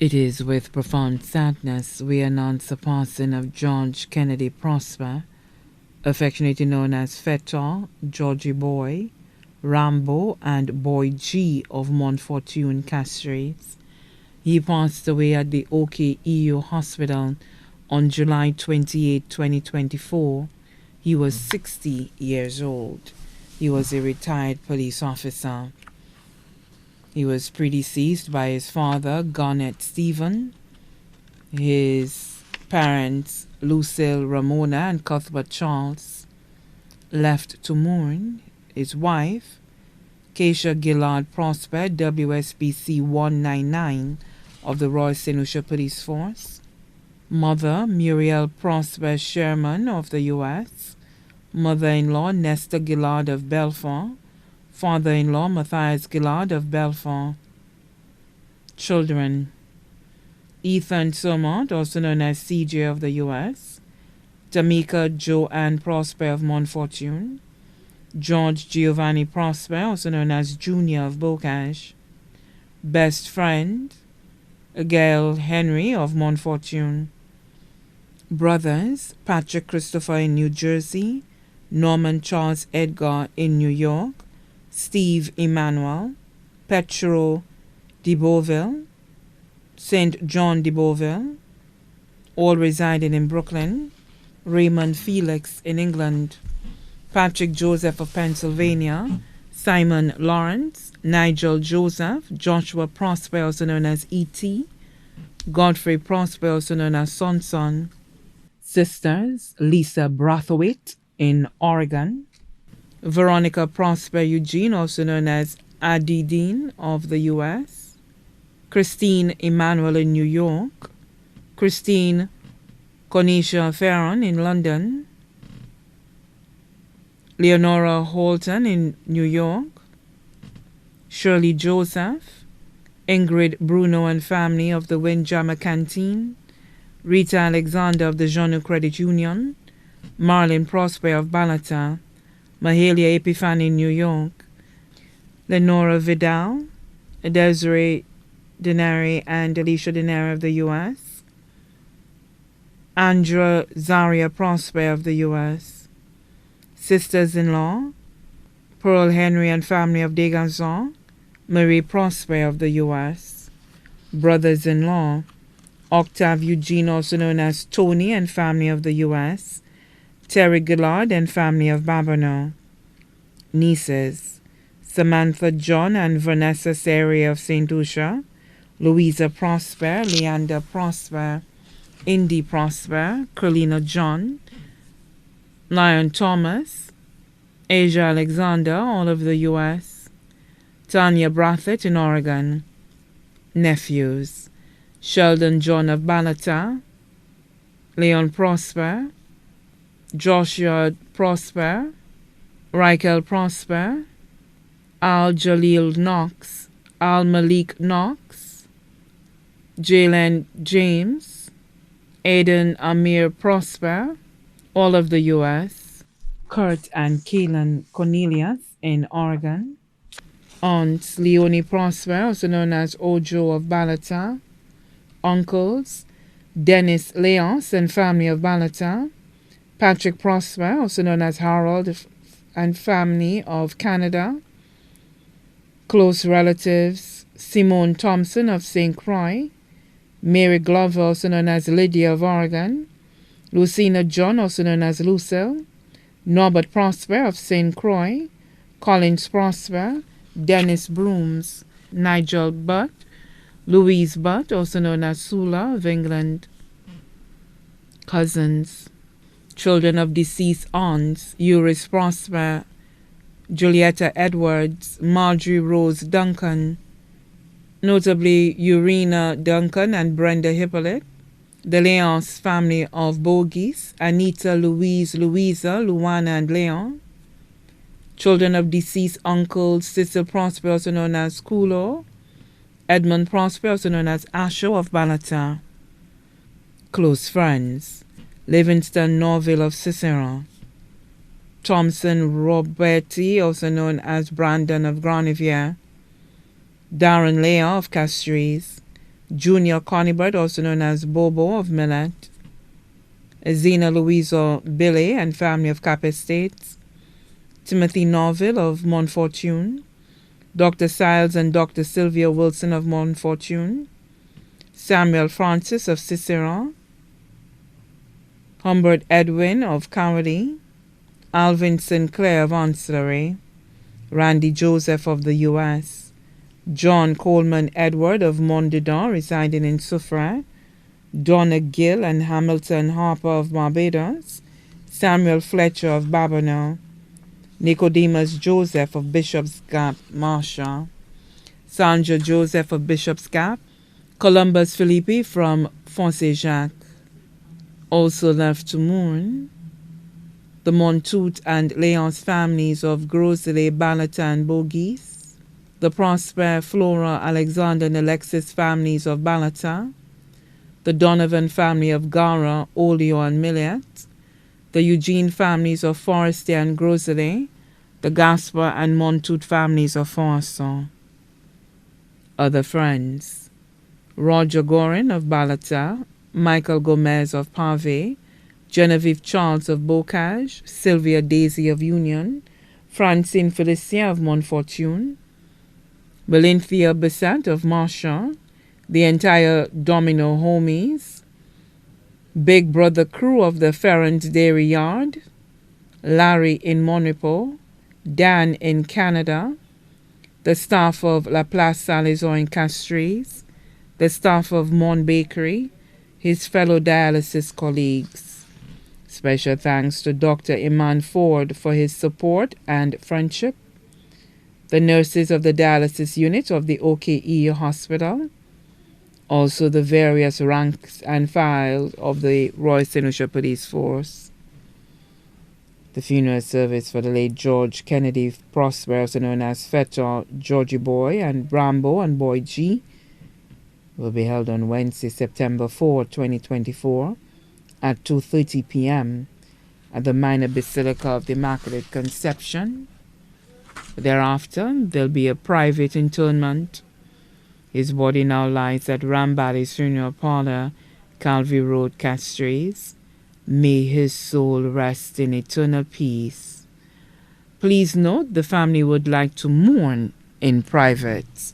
It is with profound sadness we announce the passing of George Kennedy Prospere, affectionately known as Feta, Georgie Boy, Rambo, and Boy G of Montfortune Castries. He passed away at the OKEU Hospital on July 28, 2024. He was 60 years old. He was a retired police officer. He was predeceased by his father, Garnett Stephen, his parents, Lucille Ramona and Cuthbert Charles, left to mourn his wife, Keisha Gillard Prospere, WSPC 199 of the Royal St. Lucia Police Force, mother, Muriel Prospere Sherman of the U.S., mother-in-law, Nesta Gillard of Belfort, father-in-law, Matthias Gillard of Belfort. Children: Ethan Somont, also known as CJ of the U.S., Tamika Joanne Prospere of Montfortune, George Giovanni Prospere, also known as Junior of Bocage, best friend, Gail Henry of Montfortune. Brothers: Patrick Christopher in New Jersey, Norman Charles Edgar in New York, Steve Emmanuel, Petro de Beauville, St. John de Beauville, all residing in Brooklyn, Raymond Felix in England, Patrick Joseph of Pennsylvania, Simon Lawrence, Nigel Joseph, Joshua Prospere, also known as E.T., Godfrey Prospere, also known as Sonson. Sisters: Lisa Brathwaite in Oregon, Veronica Prospere Eugene, also known as Addie Dean of the U.S., Christine Emmanuel in New York, Christine Cornelia Ferron in London, Leonora Holton in New York, Shirley Joseph, Ingrid Bruno and family of the Windjammer Canteen, Rita Alexander of the Jeannot Credit Union, Marlene Prospere of Balata, Mahalia Epiphany in New York, Lenora Vidal, Desiree Denari and Alicia Denari of the U.S., Andra Zaria Prospere of the U.S., sisters-in-law, Pearl Henry and family of Degazon, Marie Prospere of the U.S., brothers-in-law, Octave Eugene, also known as Tony and family of the U.S., Terry Gillard and family of Babonneau. Nieces: Samantha John and Vanessa Seri of St. Lucia, Louisa Prospere, Leander Prospere, Indy Prospere, Carlina John, Lion Thomas, Asia Alexander, all of the U.S., Tanya Brathett in Oregon. Nephews: Sheldon John of Balata, Leon Prosper, Joshua Prosper, Raquel Prosper, Al Jalil Knox, Al Malik Knox, Jalen James, Aiden Amir Prosper, all of the U.S., Kurt and Kaylin Cornelius in Oregon. Aunts: Leonie Prosper, also known as Ojo of Balata. Uncles: Dennis Leonce and family of Balata, Patrick Prosper, also known as Harold and family of Canada. Close relatives: Simone Thompson of St. Croix, Mary Glover, also known as Lydia of Oregon, Lucina John, also known as Lucille, Norbert Prosper of St. Croix, Collins Prosper, Dennis Brooms, Nigel Butt, Louise Butt, also known as Sula of England. Cousins: children of deceased aunts: Euris Prosper, Julietta Edwards, Marjorie Rose Duncan, notably Urena Duncan and Brenda Hippolyte, the Leonce family of Bogies, Anita Louise, Louisa, Luana and Leon. Children of deceased uncles: Cecil Prosper, also known as Kulo, Edmund Prosper, also known as Asho of Balata. Close friends: Livingston Norville of Cicero, Thompson Roberti, also known as Brandon of Granivier, Darren Leah of Castries, Junior Conibert, also known as Bobo of Millet, Zena Louisa Billy and family of Cap Estates, Timothy Norville of Montfortune, Dr. Siles and Dr. Sylvia Wilson of Montfortune, Samuel Francis of Cicero, Humbert Edwin of Cowardly, Alvin Sinclair of Ancillary, Randy Joseph of the U.S., John Coleman Edward of Mondador residing in Suffren, Donna Gill and Hamilton Harper of Barbados, Samuel Fletcher of Babonneau, Nicodemus Joseph of Bishop's Gap, Marshall, Sandra Joseph of Bishop's Gap, Columbus Philippi from Fonse-Jacques, also left to mourn the Montout and Léonce families of Grosley, Balatin, Bourgis, the Prosper, Flora, Alexander and Alexis families of Balata, the Donovan family of Gara, Olio and Millet, the Eugene families of Forestier and Grosley, the Gaspar and Montout families of Forson. Other friends: Roger Gorin of Balata, Michael Gomez of Pave, Genevieve Charles of Bocage, Sylvia Daisy of Union, Francine Felicien of Montfortune, Belinthea Bissett of Marshall, the entire Domino homies, Big Brother crew of the Ferrand Dairy Yard, Larry in Monipo, Dan in Canada, the staff of La Place Salazar in Castries, the staff of Mon Bakery, his fellow dialysis colleagues. Special thanks to Dr. Iman Ford for his support and friendship, the nurses of the dialysis unit of the OKE Hospital, also the various ranks and files of the Royal St. Lucia Police Force. The funeral service for the late George Kennedy Prospere, also known as Feta, Georgie Boy, and Brambo and Boy G, will be held on Wednesday, September 4, 2024, at 2:30 p.m. at the Minor Basilica of the Immaculate Conception. Thereafter, there'll be a private interment. His body now lies at Rambally's Funeral Parlor, Calvary Road, Castries. May his soul rest in eternal peace. Please note, the family would like to mourn in private.